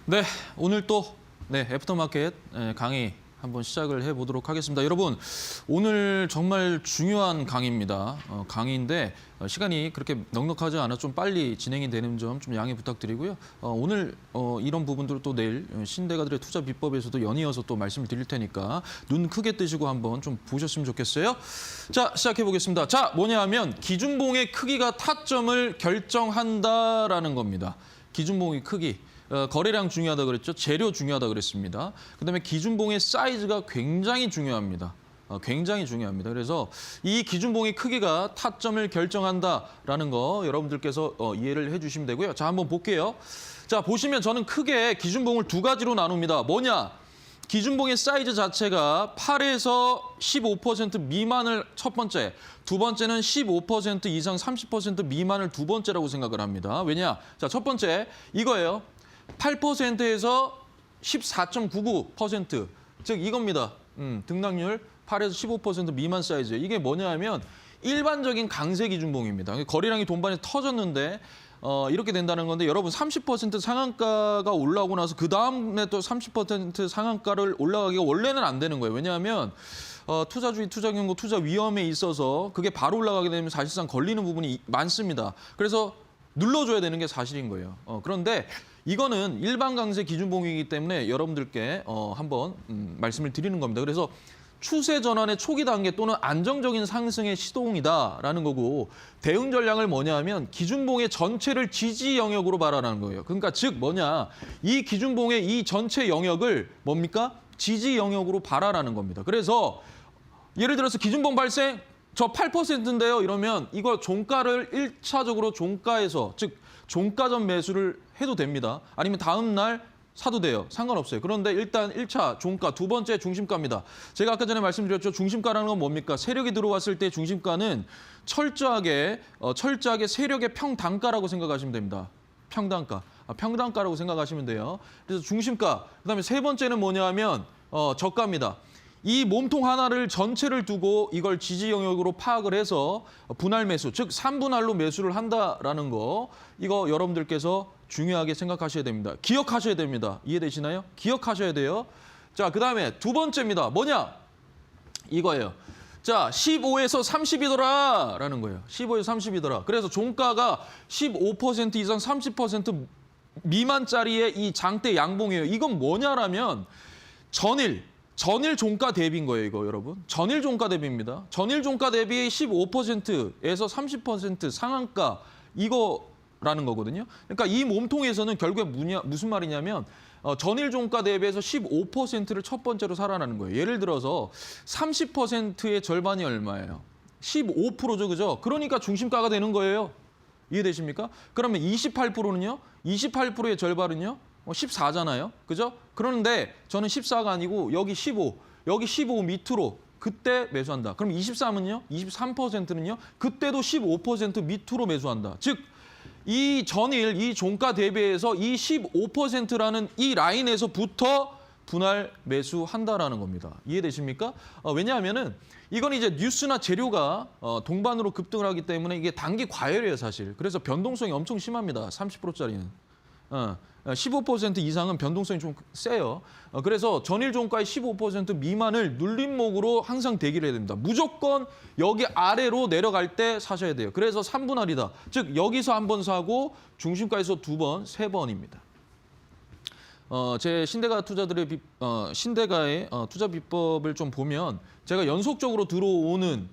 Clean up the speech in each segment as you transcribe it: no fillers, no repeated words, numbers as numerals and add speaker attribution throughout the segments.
Speaker 1: 네, 오늘 또 애프터마켓 강의 한번 시작을 해보도록 하겠습니다. 여러분, 오늘 정말 중요한 강의입니다. 강의인데 시간이 그렇게 넉넉하지 않아 좀 빨리 진행이 되는 점 좀 양해 부탁드리고요. 오늘 이런 부분들을 또 내일 신대가들의 투자 비법에서도 연이어서 또 말씀을 드릴 테니까 눈 크게 뜨시고 한번 좀 보셨으면 좋겠어요. 자, 시작해 보겠습니다. 자, 뭐냐 하면 기준봉의 크기가 타점을 결정한다라는 겁니다. 기준봉의 크기. 거래량 중요하다 그랬죠. 재료 중요하다 그랬습니다. 그다음에 기준봉의 사이즈가 굉장히 중요합니다. 굉장히 중요합니다. 그래서 이 기준봉의 크기가 타점을 결정한다라는 거 여러분들께서 이해를 해주시면 되고요. 자, 한번 볼게요. 자, 보시면 저는 크게 기준봉을 두 가지로 나눕니다. 뭐냐? 기준봉의 사이즈 자체가 8에서 15% 미만을 첫 번째, 두 번째는 15% 이상 30% 미만을 두 번째라고 생각을 합니다. 왜냐? 자, 첫 번째 이거예요. 8%에서 14.99%, 즉 이겁니다. 등락률 8에서 15% 미만 사이즈. 이게 뭐냐 하면 일반적인 강세 기준봉입니다. 거래량이 돈반에 터졌는데 이렇게 된다는 건데 여러분 30% 상한가가 올라오고 나서 그 다음에 또 30% 상한가를 올라가기가 원래는 안 되는 거예요. 왜냐하면 투자주의, 투자경고, 투자 위험에 있어서 그게 바로 올라가게 되면 사실상 걸리는 부분이 많습니다. 그래서 눌러줘야 되는 게 사실인 거예요. 그런데 이거는 일반 강세 기준봉이기 때문에 여러분들께 한번 말씀을 드리는 겁니다. 그래서 추세 전환의 초기 단계 또는 안정적인 상승의 시동이다라는 거고 대응 전략을 뭐냐 하면 기준봉의 전체를 지지 영역으로 바라라는 거예요. 그러니까 즉 뭐냐, 이 기준봉의 이 전체 영역을 뭡니까? 지지 영역으로 바라라는 겁니다. 그래서 예를 들어서 기준봉 발생 저 8%인데요. 이러면 이거 종가를 1차적으로 종가에서 즉 종가 전 매수를 해도 됩니다. 아니면 다음 날 사도 돼요. 상관없어요. 그런데 일단 1차 종가, 두 번째 중심가입니다. 제가 아까 전에 말씀드렸죠. 중심가라는 건 뭡니까? 세력이 들어왔을 때 중심가는 철저하게 세력의 평단가라고 생각하시면 됩니다. 평단가. 평단가라고 생각하시면 돼요. 그래서 중심가. 그다음에 세 번째는 뭐냐 하면 저가입니다. 이 몸통 하나를 전체를 두고 이걸 지지 영역으로 파악을 해서 분할 매수, 즉 3분할로 매수를 한다라는 거, 이거 여러분들께서 중요하게 생각하셔야 됩니다. 기억하셔야 됩니다. 이해되시나요? 기억하셔야 돼요. 자, 그다음에 두 번째입니다. 뭐냐? 이거예요. 자, 15에서 30이더라라는 거예요. 15에서 30이더라. 그래서 종가가 15% 이상 30% 미만짜리의 이 장대 양봉이에요. 이건 뭐냐라면 전일 종가 대비인 거예요, 이거 여러분. 전일 종가 대비입니다. 전일 종가 대비 15%에서 30% 상한가 이거라는 거거든요. 그러니까 이 몸통에서는 결국에 무슨 말이냐면 전일 종가 대비해서 15%를 첫 번째로 살아나는 거예요. 예를 들어서 30%의 절반이 얼마예요? 15%죠, 그죠? 그러니까 중심가가 되는 거예요. 이해되십니까? 그러면 28%는요? 28%의 절반은요? 14잖아요. 그죠? 그런데 저는 14가 아니고 여기 15 밑으로 그때 매수한다. 그럼 23은요? 23%는요? 그때도 15% 밑으로 매수한다. 즉, 이 전일, 이 종가 대비해서 이 15%라는 이 라인에서부터 분할 매수한다라는 겁니다. 이해되십니까? 왜냐하면은 이건 이제 뉴스나 재료가 동반으로 급등을 하기 때문에 이게 단기 과열이에요, 사실. 그래서 변동성이 엄청 심합니다. 30%짜리는. 15% 이상은 변동성이 좀 세요. 그래서 전일 종가의 15% 미만을 눌림목으로 항상 대기를 해야 됩니다. 무조건 여기 아래로 내려갈 때 사셔야 돼요. 그래서 3분할이다. 즉 여기서 한 번 사고 중심가에서 두 번, 세 번입니다. 제 신대가의 투자 비법을 좀 보면 제가 연속적으로 들어오는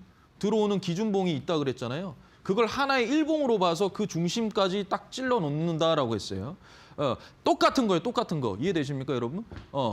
Speaker 1: 기준봉이 있다 그랬잖아요. 그걸 하나의 일봉으로 봐서 그 중심까지 딱 찔러 놓는다라고 했어요. 똑같은 거예요, 똑같은 거. 이해되십니까, 여러분?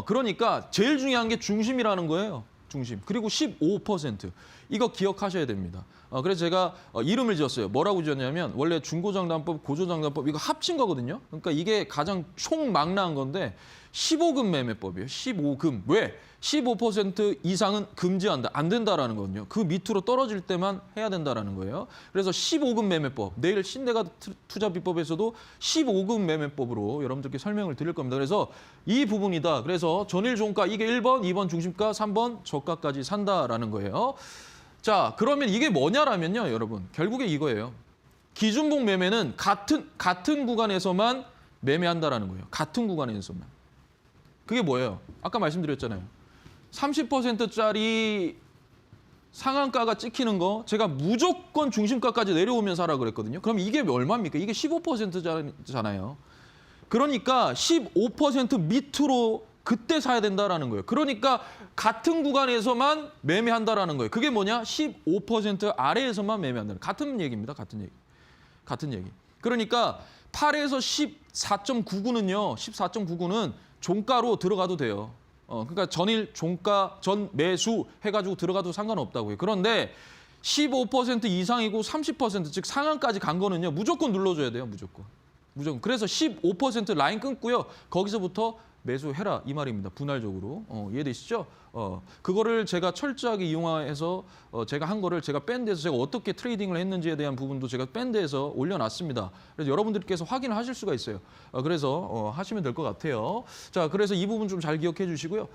Speaker 1: 그러니까 제일 중요한 게 중심이라는 거예요. 중심. 그리고 15%. 이거 기억하셔야 됩니다. 그래서 제가 이름을 지었어요. 뭐라고 지었냐면 원래 중고장단법, 고조장단법 이거 합친 거거든요. 그러니까 이게 가장 총망라한 건데 15금 매매법이에요. 15금. 왜? 15% 이상은 금지한다. 안 된다라는 거거든요. 그 밑으로 떨어질 때만 해야 된다라는 거예요. 그래서 15금 매매법. 내일 신대가 투자 비법에서도 15금 매매법으로 여러분들께 설명을 드릴 겁니다. 그래서 이 부분이다. 그래서 전일 종가 이게 1번, 2번 중심가, 3번 저가까지 산다라는 거예요. 자, 그러면 이게 뭐냐라면요, 여러분. 결국에 이거예요. 기준봉 매매는 같은 구간에서만 매매한다라는 거예요. 같은 구간에서만. 그게 뭐예요? 아까 말씀드렸잖아요. 30%짜리 상한가가 찍히는 거 제가 무조건 중심가까지 내려오면서 하라 그랬거든요. 그럼 이게 얼마입니까? 이게 15%잖아요. 그러니까 15% 밑으로 그때 사야 된다라는 거예요. 그러니까 같은 구간에서만 매매한다라는 거예요. 그게 뭐냐? 15% 아래에서만 매매한다는 같은 얘기입니다. 같은 얘기. 같은 얘기. 그러니까 8에서 14.99는요. 14.99는 종가로 들어가도 돼요. 그러니까 전일 종가 전 매수 해가지고 들어가도 상관없다고요. 그런데 15% 이상이고 30% 즉 상한까지 간 거는요. 무조건 눌러줘야 돼요. 무조건. 무조건. 그래서 15% 라인 끊고요. 거기서부터 매수해라 이 말입니다. 분할적으로. 이해되시죠? 그거를 제가 철저하게 이용해서 제가 한 거를 제가 밴드에서 제가 어떻게 트레이딩을 했는지에 대한 부분도 제가 밴드에서 올려놨습니다. 그래서 여러분들께서 확인을 하실 수가 있어요. 그래서 하시면 될 것 같아요. 자, 그래서 이 부분 좀 잘 기억해 주시고요.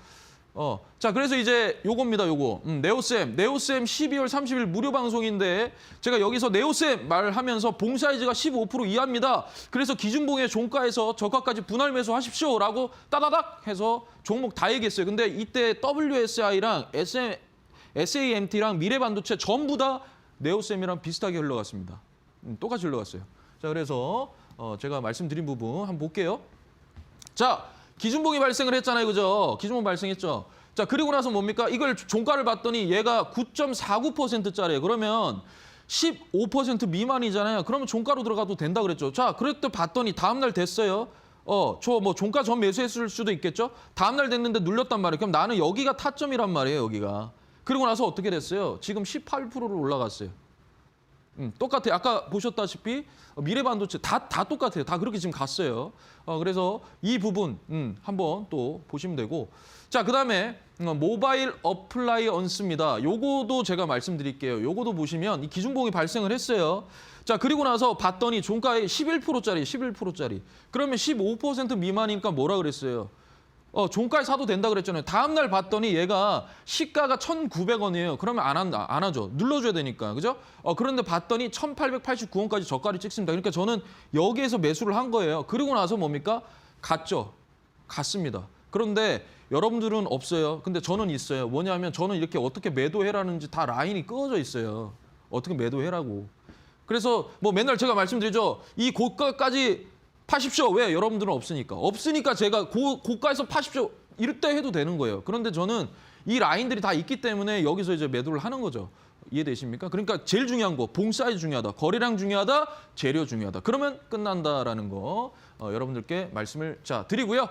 Speaker 1: 자, 그래서 이제 요겁니다, 요거. 네오쌤 12월 30일 무료 방송인데 제가 여기서 네오쌤 말하면서 봉 사이즈가 15% 이하입니다. 그래서 기준봉의 종가에서 저가까지 분할 매수하십시오라고 따다닥 해서 종목 다 얘기했어요. 근데 이때 WSI랑 SAMT랑 미래반도체 전부 다 네오쌤이랑 비슷하게 흘러갔습니다. 똑같이 흘러갔어요. 자, 그래서 제가 말씀드린 부분 한번 볼게요. 자, 기준봉이 발생을 했잖아요. 그죠? 기준봉 발생했죠. 자, 그리고 나서 뭡니까? 이걸 종가를 봤더니 얘가 9.49%짜리예요. 그러면 15% 미만이잖아요. 그러면 종가로 들어가도 된다 그랬죠. 자, 그랬더니 봤더니 다음날 됐어요. 저 뭐 종가 전 매수했을 수도 있겠죠. 다음날 됐는데 눌렸단 말이에요. 그럼 나는 여기가 타점이란 말이에요. 여기가. 그리고 나서 어떻게 됐어요? 지금 18%로 올라갔어요. 똑같아요. 아까 보셨다시피 미래반도체 다 똑같아요. 다 그렇게 지금 갔어요. 그래서 이 부분 한번 또 보시면 되고. 자, 그다음에 모바일 어플라이언스입니다. 요거도 제가 말씀드릴게요. 요거도 보시면 이 기준봉이 발생을 했어요. 자, 그리고 나서 봤더니 종가에 11%짜리. 그러면 15% 미만이니까 뭐라 그랬어요? 종가에 사도 된다 그랬잖아요. 다음 날 봤더니 얘가 시가가 1,900원이에요. 그러면 안 하죠. 눌러줘야 되니까. 그죠? 그런데 봤더니 1,889원까지 저가를 찍습니다. 그러니까 저는 여기에서 매수를 한 거예요. 그리고 나서 뭡니까? 갔죠. 갔습니다. 그런데 여러분들은 없어요. 근데 저는 있어요. 뭐냐면 저는 이렇게 어떻게 매도해라는지 다 라인이 끄어져 있어요. 어떻게 매도해라고. 그래서 뭐 맨날 제가 말씀드리죠. 이 고가까지 파십시오. 왜? 여러분들은 없으니까. 없으니까 제가 고가에서 파십시오. 이럴 때 해도 되는 거예요. 그런데 저는 이 라인들이 다 있기 때문에 여기서 이제 매도를 하는 거죠. 이해되십니까? 그러니까 제일 중요한 거, 봉 사이즈 중요하다, 거래량 중요하다, 재료 중요하다. 그러면 끝난다라는 거 여러분들께 말씀을 드리고요.